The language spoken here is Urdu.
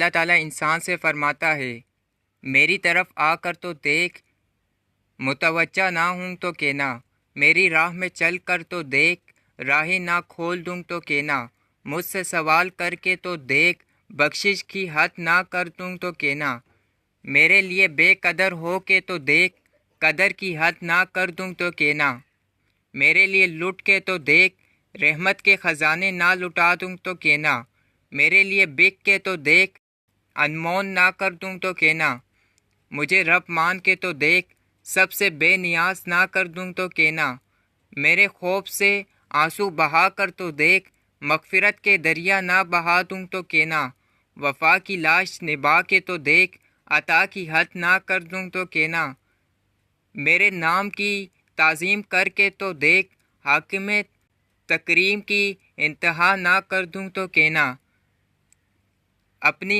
اللہ تعالیٰ انسان سے فرماتا ہے میری طرف آ کر تو دیکھ، متوجہ نہ ہوں تو کہنا، میری راہ میں چل کر تو دیکھ، راہیں نہ کھول دوں تو کہنا، مجھ سے سوال کر کے تو دیکھ، بخشش کی حد نہ کر دوں تو کہنا، میرے لیے بے قدر ہو کے تو دیکھ، قدر کی حد نہ کر دوں تو کہنا، میرے لیے لٹ کے تو دیکھ، رحمت کے خزانے نہ لٹا دوں تو کہنا، میرے لیے بک کے تو دیکھ، انمول نہ کر دوں تو کہنا، مجھے رب مان کے تو دیکھ، سب سے بے نیاز نہ کر دوں تو کہنا، میرے خوف سے آنسو بہا کر تو دیکھ، مغفرت کے دریا نہ بہا دوں تو کہنا، وفا کی لاش نبھا کے تو دیکھ، عطا کی حد نہ کر دوں تو کہنا، میرے نام کی تعظیم کر کے تو دیکھ، حاکم تکریم کی انتہا نہ کر دوں تو کہنا، اپنی